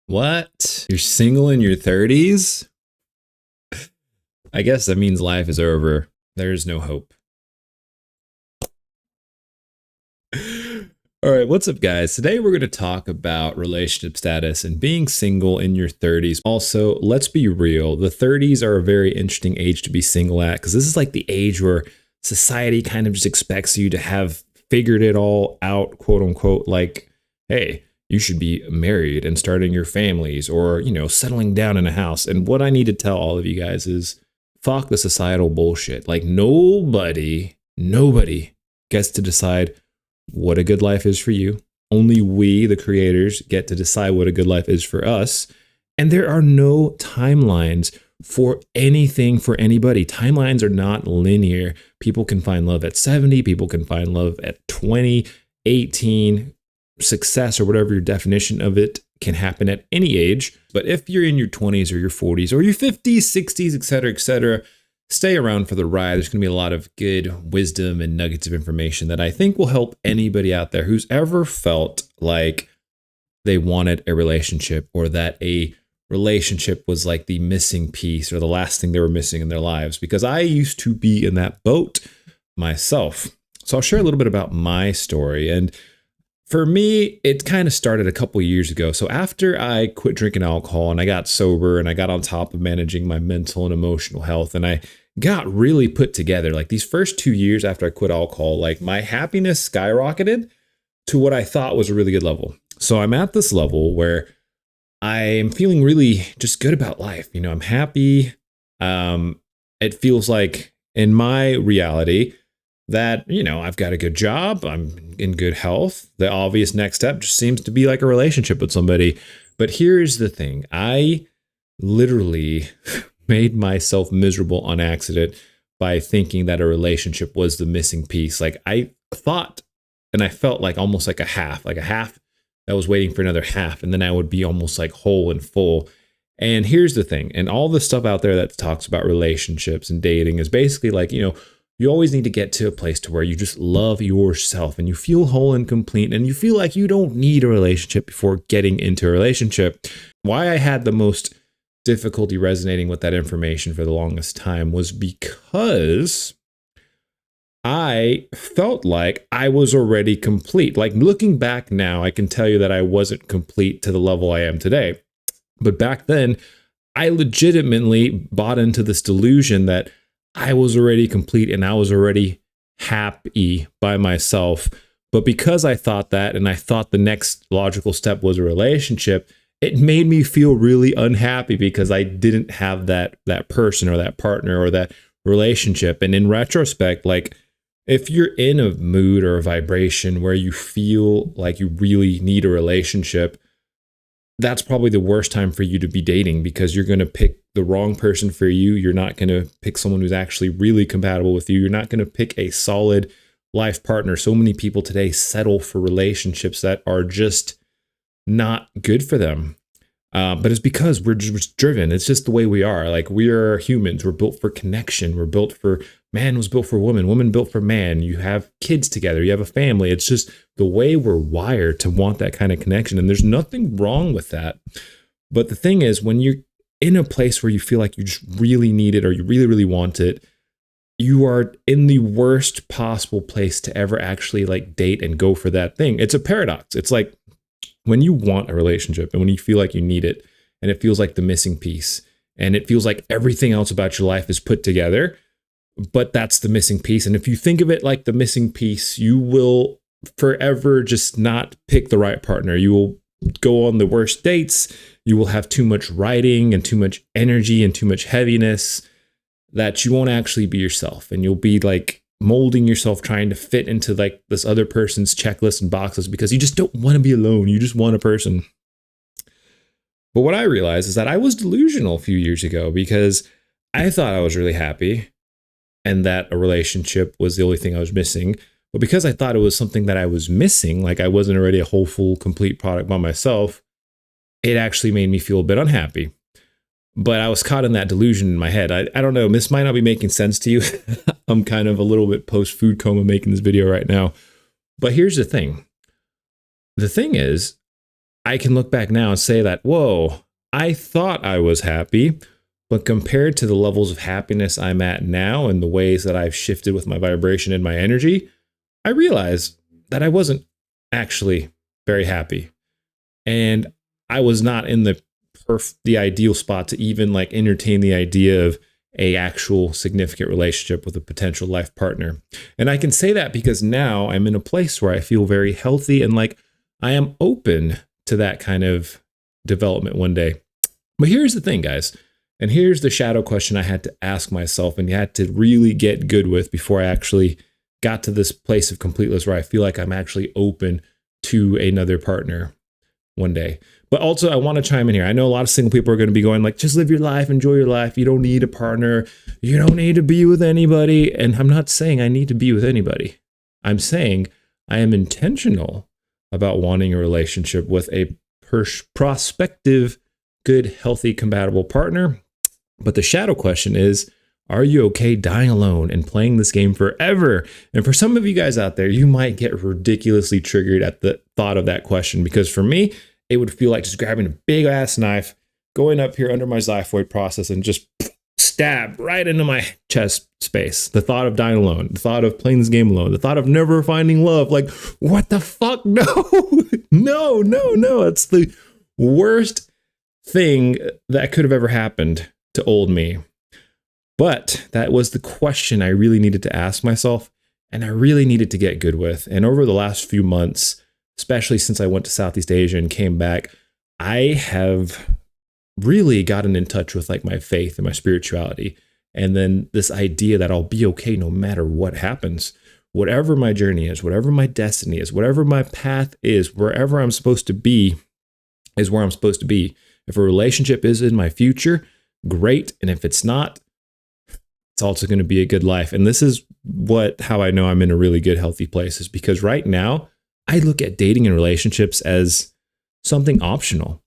What? You're single in your 30s? I guess that means life is over. There is no hope. All right, what's up, guys? Today we're going to talk about relationship status and being single in your 30s. Also, let's be real. The 30s are a very interesting age to be single at because this is like the age where society kind of just expects you to have figured it all out, quote unquote, like, hey, you should be married and starting your families or, settling down in a house. And what I need to tell all of you guys is fuck the societal bullshit. Like nobody gets to decide what a good life is for you. Only we, the creators, get to decide what a good life is for us. And there are no timelines for anything for anybody. Timelines are not linear. People can find love at 70, people can find love at 20, 18. Success, or whatever your definition of it, can happen at any age. But if you're in your 20s or your 40s or your 50s, 60s, etc., stay around for the ride. There's going to be a lot of good wisdom and nuggets of information that I think will help anybody out there who's ever felt like they wanted a relationship or that a relationship was like the missing piece or the last thing they were missing in their lives. Because I used to be in that boat myself. So I'll share a little bit about my story. And for me, it kind of started a couple years ago. So after I quit drinking alcohol and I got sober and I got on top of managing my mental and emotional health and I got really put together, like these first 2 years after I quit alcohol, like my happiness skyrocketed to what I thought was a really good level. So I'm at this level where I'm feeling really just good about life. I'm happy. It feels like in my reality that, I've got a good job, I'm in good health. The obvious next step just seems to be like a relationship with somebody. But here's the thing. I literally made myself miserable on accident by thinking that a relationship was the missing piece. Like I thought and I felt like almost like a half that was waiting for another half. And then I would be almost like whole and full. And here's the thing. And all the stuff out there that talks about relationships and dating is basically like, you always need to get to a place to where you just love yourself and you feel whole and complete and you feel like you don't need a relationship before getting into a relationship. Why I had the most difficulty resonating with that information for the longest time was because I felt like I was already complete. Like looking back now, I can tell you that I wasn't complete to the level I am today. But back then, I legitimately bought into this delusion that I was already complete and I was already happy by myself. But because I thought that and I thought the next logical step was a relationship, it made me feel really unhappy because I didn't have that person or that partner or that relationship. And in retrospect, like if you're in a mood or a vibration where you feel like you really need a relationship, that's probably the worst time for you to be dating because you're going to pick the wrong person for you. You're not going to pick someone who's actually really compatible with you. You're not going to pick a solid life partner. So many people today settle for relationships that are just not good for them. But it's because we're just driven. It's just the way we are. Like we are humans. We're built for connection. We're built for man was built for woman built for man. You have kids together. You have a family. It's just the way we're wired to want that kind of connection. And there's nothing wrong with that. But the thing is, when you're in a place where you feel like you just really need it or you really, really want it, you are in the worst possible place to ever actually like date and go for that thing. It's a paradox. It's like when you want a relationship and when you feel like you need it and it feels like the missing piece and it feels like everything else about your life is put together, but that's the missing piece. And if you think of it like the missing piece, you will forever just not pick the right partner. You will go on the worst dates. You will have too much writing and too much energy and too much heaviness that you won't actually be yourself. And you'll be like molding yourself, trying to fit into like this other person's checklist and boxes because you just don't want to be alone. You just want a person. But what I realized is that I was delusional a few years ago because I thought I was really happy and that a relationship was the only thing I was missing. But because I thought it was something that I was missing, like I wasn't already a whole, full, complete product by myself, it actually made me feel a bit unhappy. But I was caught in that delusion in my head. I don't know. This might not be making sense to you. I'm kind of a little bit post-food coma making this video right now. But here's the thing. The thing is, I can look back now and say that, whoa, I thought I was happy, but compared to the levels of happiness I'm at now and the ways that I've shifted with my vibration and my energy, I realized that I wasn't actually very happy. And I was not in the ideal spot to even like entertain the idea of a actual significant relationship with a potential life partner. And I can say that because now I'm in a place where I feel very healthy and like I am open to that kind of development one day. But here's the thing, guys. And here's the shadow question I had to ask myself and you had to really get good with before I actually got to this place of completeness where I feel like I'm actually open to another partner one day. But also I want to chime in here. I know a lot of single people are going to be going like, just live your life, enjoy your life. You don't need a partner. You don't need to be with anybody. And I'm not saying I need to be with anybody. I'm saying I am intentional about wanting a relationship with a prospective, good, healthy, compatible partner. But the shadow question is, are you okay dying alone and playing this game forever? And for some of you guys out there, you might get ridiculously triggered at the thought of that question, because for me, it would feel like just grabbing a big ass knife, going up here under my xiphoid process and just stab right into my chest space. The thought of dying alone, the thought of playing this game alone, the thought of never finding love. Like, what the fuck? No, no. It's the worst thing that could have ever happened to old me. But that was the question I really needed to ask myself and I really needed to get good with. And over the last few months, especially since I went to Southeast Asia and came back, I have really gotten in touch with like my faith and my spirituality. And then this idea that I'll be okay no matter what happens, whatever my journey is, whatever my destiny is, whatever my path is, wherever I'm supposed to be is where I'm supposed to be. If a relationship is in my future, great. And if it's not, it's also going to be a good life. And this is how I know I'm in a really good, healthy place, is because right now I look at dating and relationships as something optional.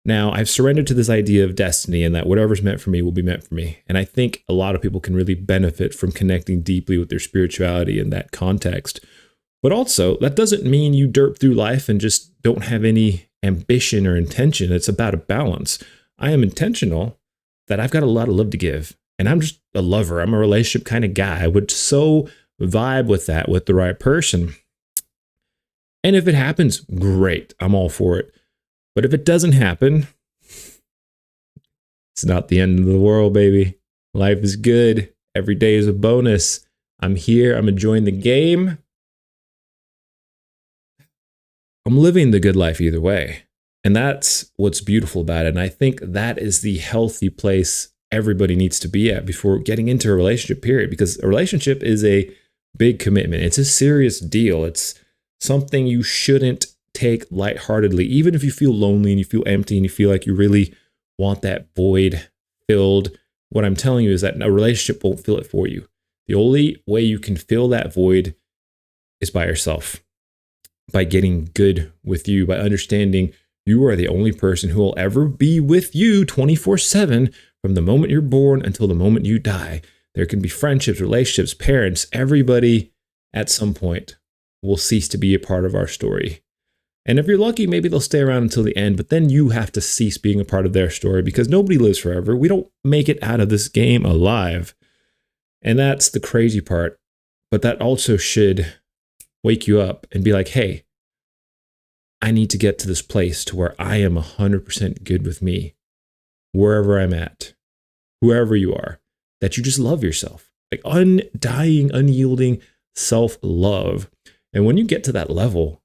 Now I've surrendered to this idea of destiny and that whatever's meant for me will be meant for me. And I think a lot of people can really benefit from connecting deeply with their spirituality in that context. But also that doesn't mean you derp through life and just don't have any ambition or intention. It's about a balance. I am intentional that I've got a lot of love to give. And I'm just a lover. I'm a relationship kind of guy. I would so vibe with that with the right person. And if it happens, great. I'm all for it. But if it doesn't happen, it's not the end of the world, baby. Life is good. Every day is a bonus. I'm here. I'm enjoying the game. I'm living the good life either way. And that's what's beautiful about it. And I think that is the healthy place everybody needs to be at before getting into a relationship, period. Because a relationship is a big commitment. It's a serious deal. It's something you shouldn't take lightheartedly. Even if you feel lonely and you feel empty and you feel like you really want that void filled, what I'm telling you is that a relationship won't fill it for you. The only way you can fill that void is by yourself, by getting good with you, by understanding you are the only person who will ever be with you 24/7 from the moment you're born until the moment you die. There can be friendships, relationships, parents, everybody at some point will cease to be a part of our story. And if you're lucky, maybe they'll stay around until the end, but then you have to cease being a part of their story because nobody lives forever. We don't make it out of this game alive. And that's the crazy part. But that also should wake you up and be like, hey, I need to get to this place to where I am 100% good with me, wherever I'm at, whoever you are, that you just love yourself, like undying, unyielding self-love. And when you get to that level,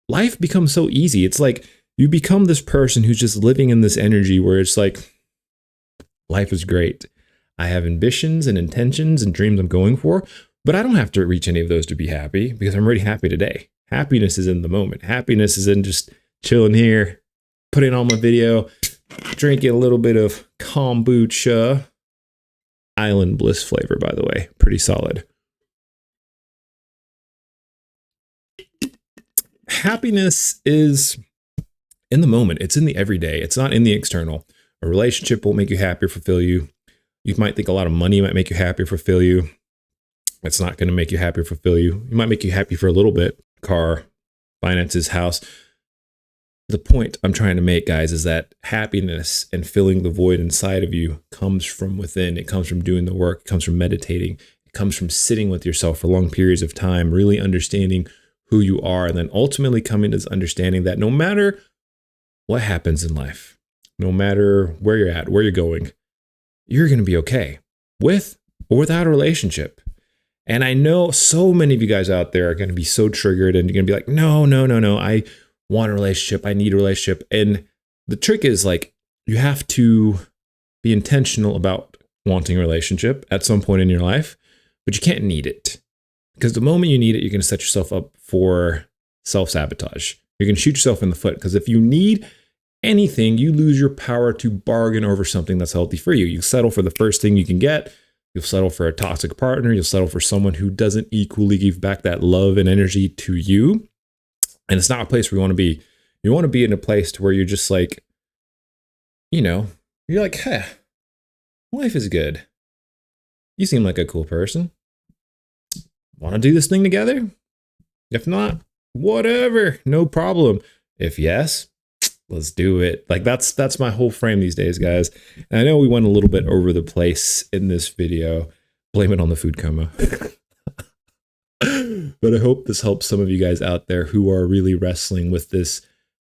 life becomes so easy. It's like you become this person who's just living in this energy where it's like, life is great. I have ambitions and intentions and dreams I'm going for, but I don't have to reach any of those to be happy because I'm already happy today. Happiness is in the moment. Happiness is in just chilling here, putting on my video, drinking a little bit of kombucha. Island Bliss flavor, by the way. Pretty solid. Happiness is in the moment. It's in the everyday. It's not in the external. A relationship won't make you happy or fulfill you. You might think a lot of money might make you happy or fulfill you. It's not going to make you happy or fulfill you. It might make you happy for a little bit. Car, finances, house. The point I'm trying to make, guys, is that happiness and filling the void inside of you comes from within. It comes from doing the work. It comes from meditating. It comes from sitting with yourself for long periods of time, really understanding who you are, and then ultimately coming to this understanding that no matter what happens in life, no matter where you're at, where you're going, you're going to be okay with or without a relationship. And I know so many of you guys out there are going to be so triggered and you're going to be like, no, no, no, no. I want a relationship. I need a relationship. And the trick is, like, you have to be intentional about wanting a relationship at some point in your life, but you can't need it, because the moment you need it, you're going to set yourself up for self-sabotage. You're going to shoot yourself in the foot, because if you need anything, you lose your power to bargain over something that's healthy for you. You settle for the first thing you can get. You'll settle for a toxic partner. You'll settle for someone who doesn't equally give back that love and energy to you. And it's not a place where you want to be. You want to be in a place to where you're just like, you're like, hey, life is good. You seem like a cool person. Want to do this thing together? If not, whatever, no problem. If yes, let's do it. Like, that's my whole frame these days, guys. And I know we went a little bit over the place in this video. Blame it on the food coma. But I hope this helps some of you guys out there who are really wrestling with this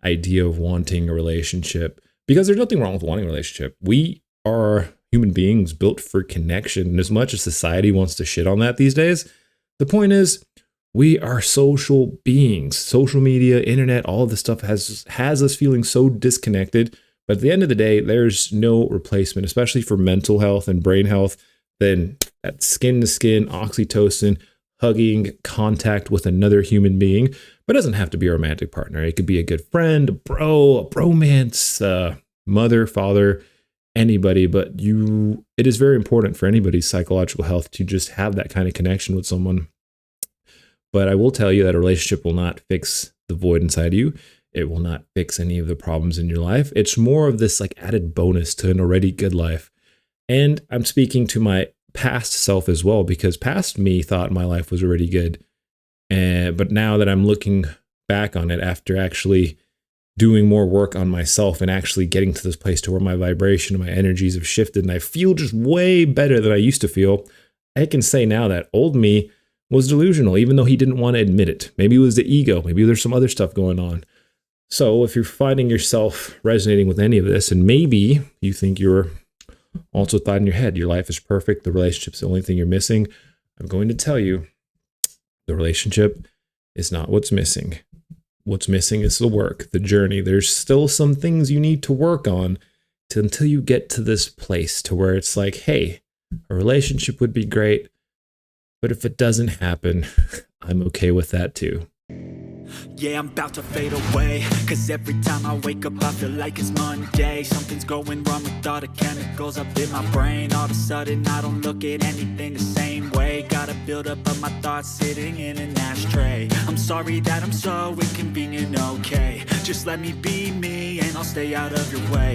idea of wanting a relationship, because there's nothing wrong with wanting a relationship. We are human beings built for connection. And as much as society wants to shit on that these days, the point is, we are social beings. Social media, internet, all of this stuff has us feeling so disconnected. But at the end of the day, there's no replacement, especially for mental health and brain health, than that skin to skin, oxytocin, hugging, contact with another human being. But it doesn't have to be a romantic partner. It could be a good friend, a bro, a bromance, mother, father, anybody. But it is very important for anybody's psychological health to just have that kind of connection with someone. But I will tell you that a relationship will not fix the void inside you. It will not fix any of the problems in your life. It's more of this like added bonus to an already good life. And I'm speaking to my past self as well, because past me thought my life was already good. But now that I'm looking back on it after actually doing more work on myself and actually getting to this place to where my vibration and my energies have shifted and I feel just way better than I used to feel, I can say now that old me was delusional, even though he didn't want to admit it. Maybe it was the ego. Maybe there's some other stuff going on. So if you're finding yourself resonating with any of this, and maybe you think you're also thought in your head, your life is perfect, the relationship's the only thing you're missing, I'm going to tell you, the relationship is not what's missing. What's missing is the work, the journey. There's still some things you need to work on until you get to this place to where it's like, hey, a relationship would be great, but if it doesn't happen, I'm okay with that too. Yeah, I'm about to fade away, cause every time I wake up I feel like it's Monday. Something's going wrong with all the chemicals up in my brain. All of a sudden I don't look at anything the same way. Gotta build up of my thoughts sitting in an ashtray. I'm sorry that I'm so inconvenient, okay. Just let me be me and I'll stay out of your way.